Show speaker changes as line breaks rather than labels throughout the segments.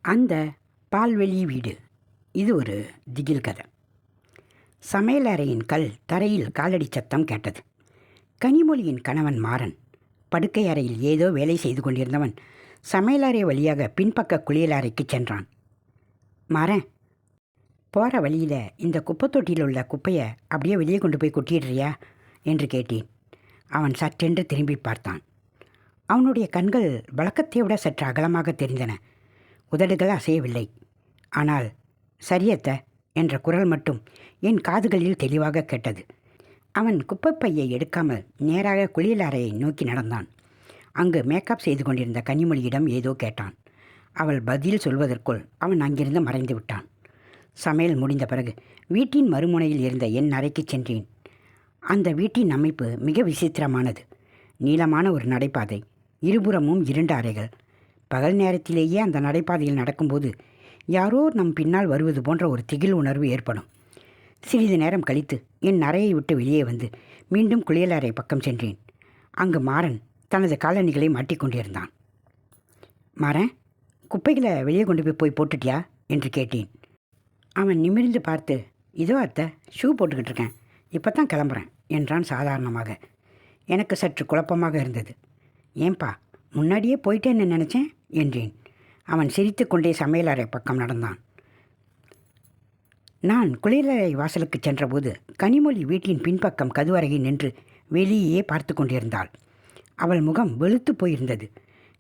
அந்த பால்வெளி வீடு. இது ஒரு திகில் கதை. சமையலறையின் தரையில் காலடி சத்தம் கேட்டது. கனிமொழியின் கணவன் மாறன் படுக்கை அறையில் ஏதோ வேலை செய்து கொண்டிருந்தவன் சமையலறை வழியாக பின்பக்க குளியலறைக்கு சென்றான். மாறன், போகிற வழியில் இந்த குப்பை தொட்டியில் உள்ள குப்பையை அப்படியே வெளியே கொண்டு போய் கொட்டிடுறியா என்று கேட்டேன். அவன் சற்றென்று திரும்பி பார்த்தான். அவனுடைய கண்கள் வழக்கத்தை விட சற்று அகலமாக தெரிந்தன. உதடுகள் அசையவில்லை. ஆனால் சரியத்த என்ற குரல் மட்டும் என் காதுகளில் தெளிவாக கேட்டது. அவன் குப்பைப்பையை எடுக்காமல் நேராக குளியலறையை நோக்கி நடந்தான். அங்கு மேக்கப் செய்து கொண்டிருந்த கனிமொழியிடம் ஏதோ கேட்டான். அவள் பதில் சொல்வதற்குள் அவன் அங்கிருந்து மறைந்து விட்டான். சமையல் முடிந்த பிறகு வீட்டின் மறுமுனையில் இருந்த என் அறைக்கு சென்றேன். அந்த வீட்டின் அமைப்பு மிக விசித்திரமானது. நீளமான ஒரு நடைபாதை, இருபுறமும் 2 அறைகள். பகல் நேரத்திலேயே அந்த நடைபாதையில் நடக்கும்போது யாரோ நம் பின்னால் வருவது போன்ற ஒரு திகில் உணர்வு ஏற்படும். சிறிது நேரம் கழித்து என் அறையை விட்டு வெளியே வந்து மீண்டும் குளியலறை பக்கம் சென்றேன். அங்கு மாறன் தனது காலணிகளை மாட்டிக்கொண்டிருந்தான். மாறன், குப்பைகளை வெளியே கொண்டு போய் போட்டுட்டியா என்று கேட்டேன். அவன் நிமிர்ந்து பார்த்து, இதோ அத்தை, ஷூ போட்டுக்கிட்டு இருக்கேன், இப்போ தான் கிளம்புறேன் என்றான் சாதாரணமாக. எனக்கு சற்று குழப்பமாக இருந்தது. ஏன்பா, முன்னாடியே போயிட்டேன்னு நினச்சேன் என்றேன். அவன் சிரித்து கொண்டே சமையலறை பக்கம் நடந்தான். நான் குளியலறை வாசலுக்கு சென்றபோது கனிமொழி வீட்டின் பின்பக்கம் கதுவறையில் நின்று வெளியே பார்த்து கொண்டிருந்தாள். அவள் முகம் வெளுத்து போயிருந்தது.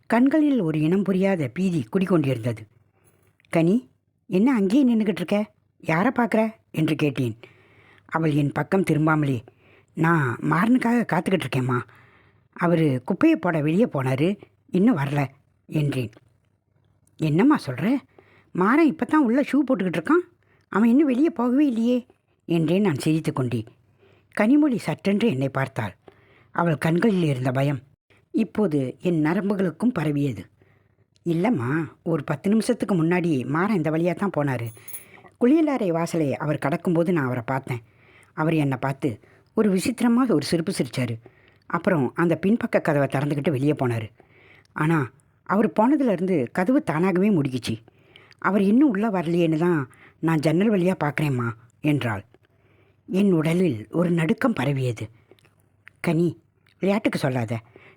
கண்களில் ஒரு இனம் புரியாத பீதி குடிக்கொண்டிருந்தது. கனி, என்ன அங்கேயே நின்றுக்கிட்டு இருக்க? யாரை பார்க்குற என்று கேட்டேன். அவள் என் பக்கம் திரும்பாமலே, நான் மாறனுக்காக காத்துக்கிட்டு இருக்கேம்மா, அவர் குப்பையை போட வெளியே போனார், இன்னும் வரல என்றேன். என்னம்மா சொல்கிற? மாறன் இப்போ தான் உள்ளே ஷூ போட்டுக்கிட்டு இருக்கான், அவன் இன்னும் வெளியே போகவே இல்லையே என்றேன் நான் சிரித்து கொண்டே. கனிமொழி சற்றென்று என்னை பார்த்தாள். அவள் கண்களில் இருந்த பயம் இப்போது என் நரம்புகளுக்கும் பரவியது. இல்லைம்மா, ஒரு 10 நிமிஷத்துக்கு முன்னாடி மாறன் இந்த வழியாக தான் போனார். குளியலறை வாசலை அவர் கடக்கும்போது நான் அவரை பார்த்தேன். அவர் என்னை பார்த்து ஒரு விசித்திரமாக ஒரு சிரிப்பு சிரித்தார். அப்புறம் அந்த பின்பக்க கதவை திறந்துக்கிட்டு வெளியே போனார். ஆனால் அவர் போனதுலேருந்து கதவு தானாகவே முடிக்கிச்சு. அவர் இன்னும் உள்ளே வரலையேன்னு தான் நான் ஜன்னல் வழியாக பார்க்குறேம்மா என்றாள். என் உடலில் ஒரு நடுக்கம் பரவியது. கனி, விளையாட்டுக்கு சொல்லாத,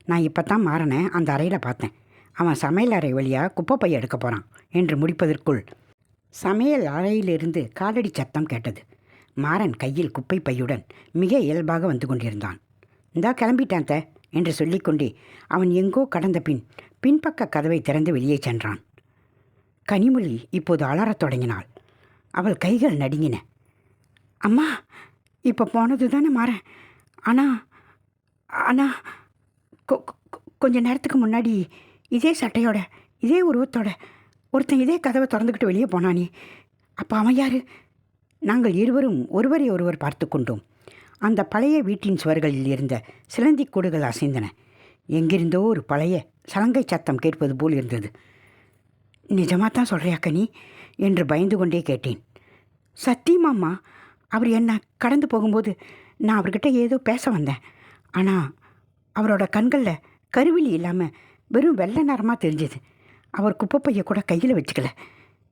நான் இப்போ தான் மாறனை அந்த அறையில் பார்த்தேன். அவன் சமையல் அறை வழியாக குப்பை பையை எடுக்க போகிறான் என்று முடிப்பதற்குள் சமையல் அறையிலிருந்து காலடி சத்தம் கேட்டது. மாறன் கையில் குப்பை பையுடன் மிக இயல்பாக வந்து கொண்டிருந்தான். இந்தா கிளம்பிட்டான் என்று சொல்லிக்கொண்டே அவன் எங்கோ கடந்த பின்பக்க கதவை திறந்து வெளியே சென்றான். கனிமொழி இப்போது அலறத் தொடங்கினாள். அவள் கைகள் நடுங்கின. அம்மா, இப்போ போனது தானே மாறன். ஆனால் கொஞ்ச நேரத்துக்கு முன்னாடி இதே சட்டையோட, இதே உருவத்தோட ஒருத்தன் இதே கதவை திறந்துக்கிட்டு வெளியே போனானே, அப்போ அவன் யார்? நாங்கள் இருவரும் ஒருவரை ஒருவர் பார்த்து கொண்டோம். அந்த பழைய வீட்டின் சுவர்களில் இருந்த சிலந்தி கூடுகள் அசைந்தன. எங்கிருந்தோ ஒரு பழைய சலங்கை சத்தம் கேட்பது போல் இருந்தது. நிஜமாக தான் சொல்கிறியா கனி என்று பயந்து கொண்டே கேட்டேன். சத்தியமாம்மா, அவர் என்னை கடந்து போகும்போது நான் அவர்கிட்ட ஏதோ பேச வந்தேன். ஆனால் அவரோட கண்களில் கருவிழி இல்லாமல் வெறும் வெள்ளை நேரமாக தெரிஞ்சுது. அவர் குப்பைப்பையை கூட கையில் வச்சுக்கல,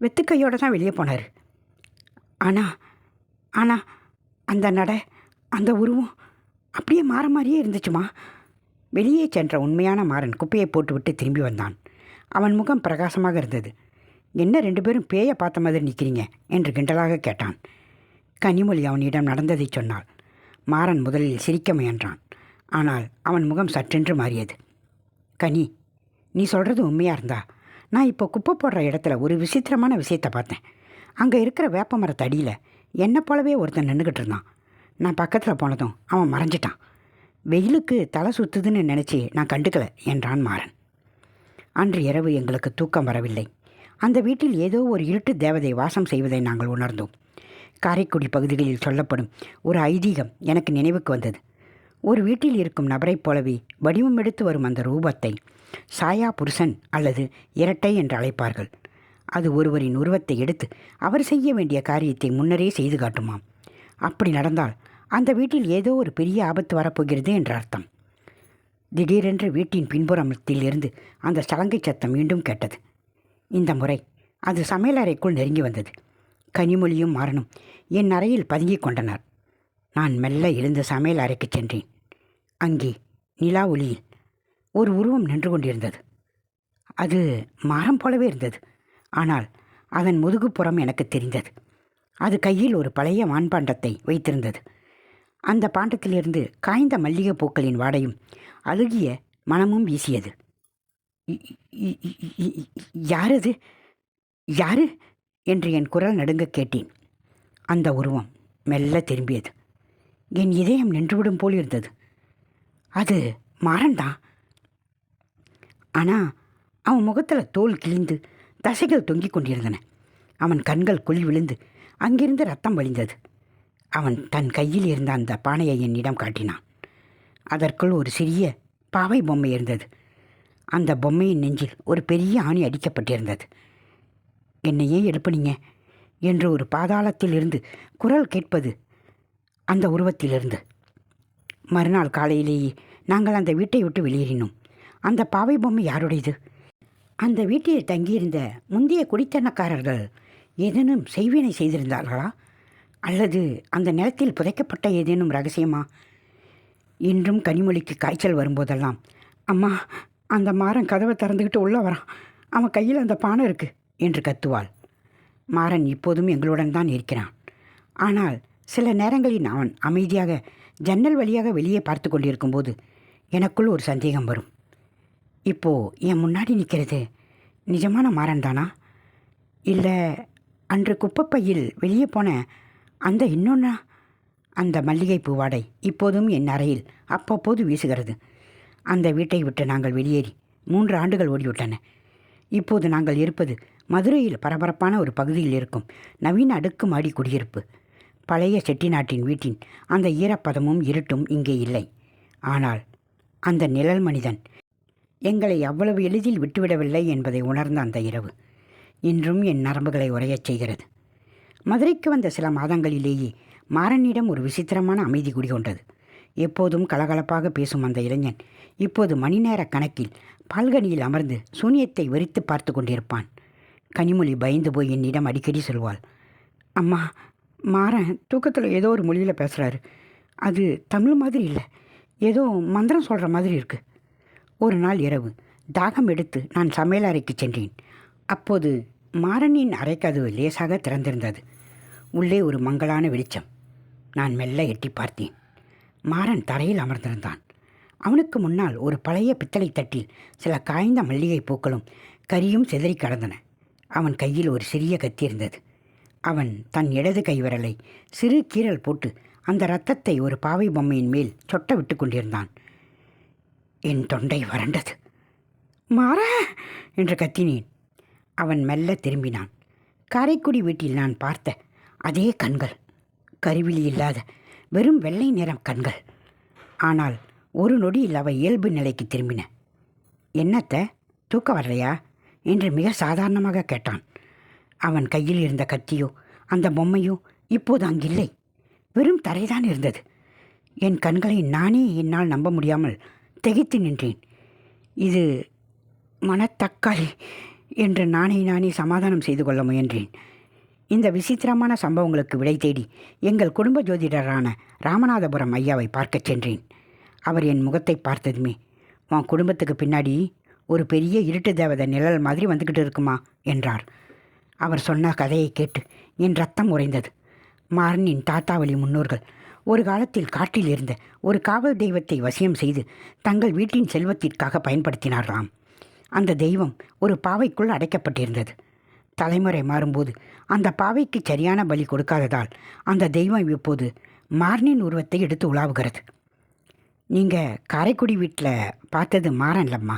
வெத்துக்கையோடு தான் வெளியே போனார். ஆனால் அந்த நடை, அந்த உருவம் அப்படியே மாற மாதிரியே இருந்துச்சுமா. வெளியே சென்ற உண்மையான மாறன் குப்பையை போட்டுவிட்டு திரும்பி வந்தான். அவன் முகம் பிரகாசமாக இருந்தது. என்ன 2 பேரும் பேயை பார்த்த மாதிரி நிற்கிறீங்க என்று கிண்டலாக கேட்டான். கனிமொழி அவனிடம் நடந்ததை சொன்னாள். மாறன் முதலில் சிரிக்க முயன்றான். ஆனால் அவன் முகம் சற்றென்று மாறியது. கனி, நீ சொல்கிறது உண்மையாக இருந்தா நான் இப்போ குப்பை போடுற இடத்துல ஒரு விசித்திரமான விஷயத்தை பார்த்தேன். அங்கே இருக்கிற வேப்ப மரத்தடியில் என்னை போலவே ஒருத்தன் நின்றுக்கிட்டு இருந்தான். நான் பக்கத்தில் போனதும் அவன் மறைஞ்சிட்டான். வெயிலுக்கு தலை சுற்றுதுன்னு நினச்சி நான் கண்டுக்கலை என்றான் மாறன். அன்று இரவு எங்களுக்கு தூக்கம் வரவில்லை. அந்த வீட்டில் ஏதோ ஒரு இருட்டு தேவதை வாசம் செய்வதை நாங்கள் உணர்ந்தோம். காரைக்குடி பகுதிகளில் சொல்லப்படும் ஒரு ஐதீகம் எனக்கு நினைவுக்கு வந்தது. ஒரு வீட்டில் இருக்கும் நபரைப் போலவே வடிவம் எடுத்து வரும் அந்த ரூபத்தை சாயா புருஷன் அல்லது இரட்டை என்று அழைப்பார்கள். அது ஒருவரின் உருவத்தை எடுத்து அவர் செய்ய வேண்டிய காரியத்தை முன்னரே செய்து காட்டுமாம். அப்படி நடந்தால் அந்த வீட்டில் ஏதோ ஒரு பெரிய ஆபத்து வரப்போகிறது என்ற அர்த்தம். திடீரென்று வீட்டின் பின்புறத்தில் இருந்து அந்த சலங்கை சத்தம் மீண்டும் கேட்டது. இந்த முறை அது சமையலறைக்குள் நெருங்கி வந்தது. கனிமொழியும் மாறனும் என் அறையில் பதுங்கிக் கொண்டனர். நான் மெல்ல எழுந்து சமையல் அறைக்கு சென்றேன். அங்கே நிலா ஒளியில் ஒரு உருவம் நின்று கொண்டிருந்தது. அது மரம் போலவே இருந்தது. ஆனால் அதன் முதுகுப்புறம் எனக்கு தெரிந்தது. அது கையில் ஒரு பழைய மான்பாண்டத்தை வைத்திருந்தது. அந்த பாண்டத்திலிருந்து காய்ந்த மல்லிகை பூக்களின் வாடையும் அழுகிய மனமும் வீசியது. யாரது? யாரு என்று என் குரல் நடுங்க கேட்டேன். அந்த உருவம் மெல்ல திரும்பியது. என் இதயம் நின்றுவிடும் போல் இருந்தது. அது மாறன்தான். ஆனால் அவன் முகத்தில் தோல் கிழிந்து தசைகள் தொங்கிக் கொண்டிருந்தன. அவன் கண்கள் குழி விழுந்து அங்கிருந்து ரத்தம் வழிந்தது. அவன் தன் கையில் இருந்த அந்த பானையை என்னிடம் காட்டினான். அதற்குள் ஒரு சிறிய பாவை பொம்மை இருந்தது. அந்த பொம்மையின் நெஞ்சில் ஒரு பெரிய ஆணி அடிக்கப்பட்டிருந்தது. என்னை ஏன் எழுப்புனீங்க என்று ஒரு பாதாளத்தில் இருந்து குரல் கேட்பது அந்த உருவத்திலிருந்து. மறுநாள் காலையிலேயே நாங்கள் அந்த வீட்டை விட்டு வெளியேறினோம். அந்த பாவை பொம்மை யாருடையது? அந்த வீட்டில் தங்கியிருந்த முந்தைய குடித்தனக்காரர்கள் ஏதேனும் செய்வினை செய்திருந்தார்களா? அல்லது அந்த நிலத்தில் புதைக்கப்பட்ட ஏதேனும் ரகசியமா? இன்றும் கனிமொழிக்கு காய்ச்சல் வரும்போதெல்லாம், அம்மா, அந்த மாறன் கதவை திறந்துக்கிட்டு உள்ளே வரான், அவன் கையில் அந்த பானை இருக்கு என்று கத்துவாள். மாறன் இப்போதும் எங்களுடன் தான் இருக்கிறான். ஆனால் சில நேரங்களில் அவன் அமைதியாக ஜன்னல் வழியாக வெளியே பார்த்து கொண்டிருக்கும்போது எனக்குள் ஒரு சந்தேகம் வரும். இப்போது என் முன்னாடி நிற்கிறது நிஜமான மாறன் தானா? இல்லை அன்று குப்பைப்பையில் வெளியே போன அந்த இன்னொன்னா? அந்த மல்லிகை பூவாடை இப்போதும் என் அறையில் அப்பப்போது வீசுகிறது. அந்த வீட்டை விட்டு நாங்கள் வெளியேறி 3 ஆண்டுகள் ஓடிவிட்டன. இப்போது நாங்கள் இருப்பது மதுரையில் பரபரப்பான ஒரு பகுதியில் இருக்கும் நவீன அடுக்குமாடி குடியிருப்பு. பழைய செட்டிநாட்டின் வீட்டின் அந்த ஈரப்பதமும் இருட்டும் இங்கே இல்லை. ஆனால் அந்த நிழல் மனிதன் எங்களை அவ்வளவு எளிதில் விட்டுவிடவில்லை என்பதை உணர்ந்த அந்த இரவு இன்றும் என் நரம்புகளை உறையச் செய்கிறது. மதுரைக்கு வந்த சில மாதங்களிலேயே மாறனிடம் ஒரு விசித்திரமான அமைதி குடிகொண்டது. எப்போதும் கலகலப்பாக பேசும் அந்த இளைஞன் இப்போது மணி நேர கணக்கில் பால்கனியில் அமர்ந்து சூனியத்தை வெறித்து பார்த்து கொண்டிருப்பான். கனிமொழி பயந்து போய் என்னிடம் அடிக்கடி சொல்வாள், அம்மா, மாறன் தூக்கத்தில் ஏதோ ஒரு மொழியில் பேசுகிறாரு. அது தமிழ் மாதிரி இல்லை, ஏதோ மந்திரம் சொல்கிற மாதிரி இருக்குது. ஒரு நாள் இரவு தாகம் எடுத்து நான் சமையல் அறைக்கு சென்றேன். அப்போது மாறனின் அறைக்கதவு லேசாக திறந்திருந்தது. உள்ளே ஒரு மங்கலான வெளிச்சம். நான் மெல்ல எட்டி பார்த்தேன். மாறன் தரையில் அமர்ந்திருந்தான். அவனுக்கு முன்னால் ஒரு பழைய பித்தளை தட்டில் சில காய்ந்த மல்லிகை பூக்களும் கரியும் சிதறி கடந்தன. அவன் கையில் ஒரு சிறிய கத்தி இருந்தது. அவன் தன் இடது கைவிரலை சிறு கீறல் போட்டு அந்த இரத்தத்தை ஒரு பாவை பொம்மையின் மேல் சொட்ட விட்டு கொண்டிருந்தான். என் தொண்டை வறண்டது. மாற என்று கத்தினேன். அவன் மெல்ல திரும்பினான். காரைக்குடி வீட்டில் நான் பார்த்த அதே கண்கள், கருவிழி இல்லாத வெறும் வெள்ளை நிறம் கண்கள். ஆனால் ஒரு நொடியில் அவை இயல்பு நிலைக்கு திரும்பின. என்னத்த, தூக்கம் வரலையா என்று மிக சாதாரணமாக கேட்டான். அவன் கையில் இருந்த கத்தியோ அந்த பொம்மையோ இப்போது அங்கில்லை. வெறும் தரைதான் இருந்தது. என் கண்களை நானே என்னால் நம்ப முடியாமல் திகைத்து நின்றேன். இது மனத்தக்காளி என்று நானே சமாதானம் செய்து கொள்ள முயன்றேன். இந்த விசித்திரமான சம்பவங்களுக்கு விடை தேடி எங்கள் குடும்ப ஜோதிடரான ராமநாதபுரம் ஐயாவை பார்க்கச் சென்றேன். அவர் என் முகத்தை பார்த்ததுமே, உன் குடும்பத்துக்கு பின்னாடி ஒரு பெரிய இருட்டு தேவதை நிழல் மாதிரி வந்துக்கிட்டு இருக்குமா என்றார். அவர் சொன்ன கதையை கேட்டு என் ரத்தம் உறைந்தது. மாறனின் தாத்தா வழி முன்னோர்கள் ஒரு காலத்தில் காட்டில் இருந்த ஒரு காவல் தெய்வத்தை வசியம் செய்து தங்கள் வீட்டின் செல்வத்திற்காக பயன்படுத்தினார்களாம். அந்த தெய்வம் ஒரு பாவைக்குள் அடைக்கப்பட்டிருந்தது. தலைமுறை மாறும்போது அந்த பாவைக்கு சரியான பலி கொடுக்காததால் அந்த தெய்வம் இப்போது மாறனின் உருவத்தை எடுத்து உலாவுகிறது. நீங்கள் காரைக்குடி வீட்டில் பார்த்தது மாறன் இல்லம்மா,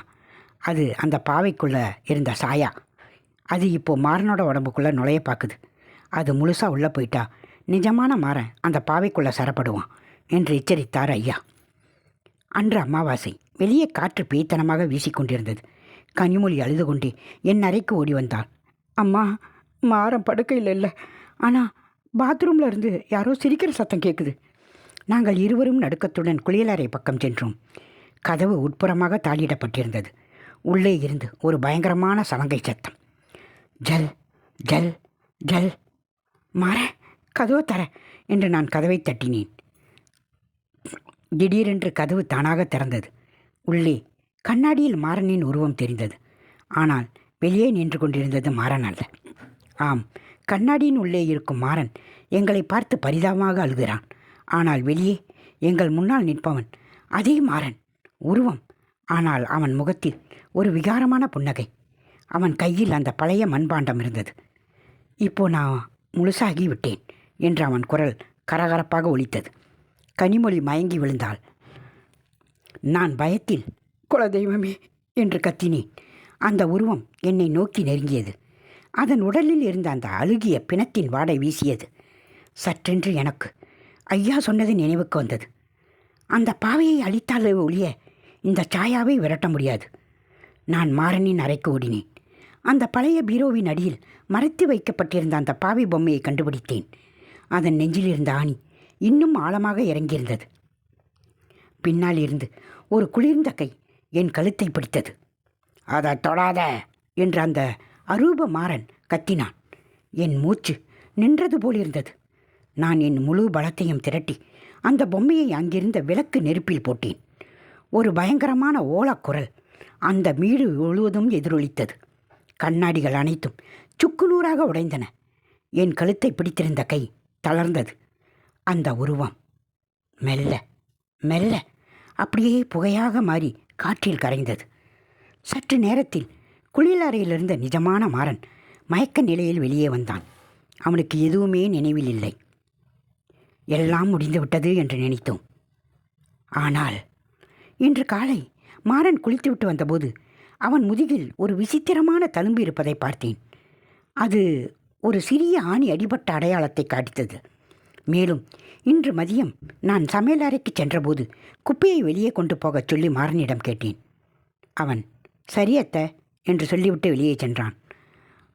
அது அந்த பாவைக்குள்ளே இருந்த சாயா. அது இப்போது மாறனோட உடம்புக்குள்ளே நுழைய பார்க்குது. அது முழுசாக உள்ளே போயிட்டா நிஜமான மாறன் அந்த பாவைக்குள்ளே சரப்படுவான் என்று எச்சரித்தார் ஐயா. அன்று அமாவாசை. வெளியே காற்று பேய்த்தனமாக வீசிக்கொண்டிருந்தது. கனிமொழி அழுது கொண்டே என் அறைக்கு ஓடி வந்தாள். அம்மா, மாறன் படுக்கையில் இல்லை, ஆனால் பாத்ரூமில் இருந்து யாரோ சிரிக்கிற சத்தம் கேட்குது. நாங்கள் இருவரும் நடுக்கத்துடன் குளியலறை பக்கம் சென்றோம். கதவு உட்புறமாக தாளிடப்பட்டிருந்தது. உள்ளே இருந்து ஒரு பயங்கரமான சலங்கை சத்தம். ஜல் ஜல் ஜல் மாற, கதவு தர என்று நான் கதவை தட்டினேன். திடீரென்று கதவு தானாக திறந்தது. உள்ளே கண்ணாடியில் மாறனின் உருவம் தெரிந்தது. ஆனால் வெளியே நின்று கொண்டிருந்தது மாறன் அல்ல. ஆம், கண்ணாடியின் உள்ளே இருக்கும் மாறன் எங்களை பார்த்து பரிதாபமாக அழுகிறான். ஆனால் வெளியே எங்கள் முன்னால் நிற்பவன் அதே மாறன் உருவம். ஆனால் அவன் முகத்தில் ஒரு விகாரமான புன்னகை. அவன் கையில் அந்த பழைய மண்பாண்டம் இருந்தது. இப்போ நான் முழுசாகி விட்டேன் என்று அவன் குரல் கரகரப்பாக ஒலித்தது. கனிமொழி மயங்கி விழுந்தாள். நான் பயத்தில் குலதெய்வமே என்று கத்தினேன். அந்த உருவம் என்னை நோக்கி நெருங்கியது. அதன் உடலில் இருந்த அந்த அழுகிய பிணத்தின் வாடை வீசியது. சற்றென்று எனக்கு ஐயா சொன்னது நினைவுக்கு வந்தது. அந்த பாவையை அழித்தாலே ஒழிய இந்த சாயாவை விரட்ட முடியாது. நான் மாறனின் அறைக்கு ஓடினேன். அந்த பழைய பீரோவின் அடியில் மறைத்து வைக்கப்பட்டிருந்த அந்த பாவை பொம்மையை கண்டுபிடித்தேன். அதன் நெஞ்சில் இருந்த ஆணி இன்னும் ஆழமாக இறங்கியிருந்தது. பின்னால் இருந்து ஒரு குளிர்ந்த கை என் கழுத்தை பிடித்தது. அதை தொடாத என்று அந்த அரூப மாறன் கத்தினான். என் மூச்சு நின்றது போலிருந்தது. நான் என் முழு பலத்தையும் திரட்டி அந்த பொம்மையை அங்கிருந்த விளக்கு நெருப்பில் போட்டேன். ஒரு பயங்கரமான ஓலக்குரல் அந்த வீடு முழுவதும் எதிரொலித்தது. கண்ணாடிகள் அனைத்தும் சுக்குநூறாக உடைந்தன. என் கழுத்தை பிடித்திருந்த கை தளர்ந்தது. அந்த உருவம் மெல்ல மெல்ல அப்படியே புகையாக மாறி காற்றில் கரைந்தது. சற்று நேரத்தில் குளியலறையிலிருந்த நிஜமான மாறன் மயக்க நிலையில் வெளியே வந்தான். அவனுக்கு எதுவுமே நினைவில் இல்லை. எல்லாம் முடிந்துவிட்டது என்று நினைத்தோம். ஆனால் இன்று காலை மாறன் குளித்துவிட்டு வந்தபோது அவன் முதுகில் ஒரு விசித்திரமான தழும்பு இருப்பதை பார்த்தேன். அது ஒரு சிறிய ஆணி அடிபட்ட அடையாளத்தை காட்டித்தது. மேலும் இன்று மதியம் நான் சமையல் அறைக்கு சென்றபோது குப்பையை வெளியே கொண்டு போகச் சொல்லி மாறனிடம் கேட்டேன். அவன் சரியத்த என்று சொல்லிவிட்டு வெளியே சென்றான்.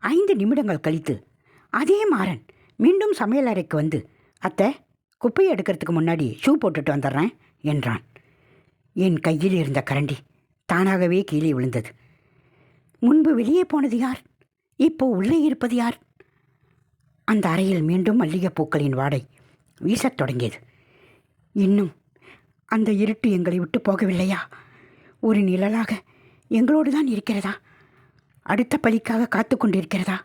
5 நிமிடங்கள் கழித்து அதே மாறன் மீண்டும் சமையல் அறைக்கு வந்து, அத்தை, குப்பையை எடுக்கிறதுக்கு முன்னாடி ஷூ போட்டுட்டு வந்துடுறேன் என்றான். என் கையில் இருந்த கரண்டி தானாகவே கீழே விழுந்தது. முன்பு வெளியே போனது யார்? இப்போ உள்ளே இருப்பது யார்? அந்த அறையில் மீண்டும் மல்லிகைப்பூக்களின் வாடை வீசத் தொடங்கியது. இன்னும் அந்த இருட்டு எங்களை விட்டு போகவில்லையா? ஒரு நிழலாக எங்களோடு தான் இருக்கிறதா? அடுத்த பலிக்காக காத்து கொண்டிருக்கிறதா?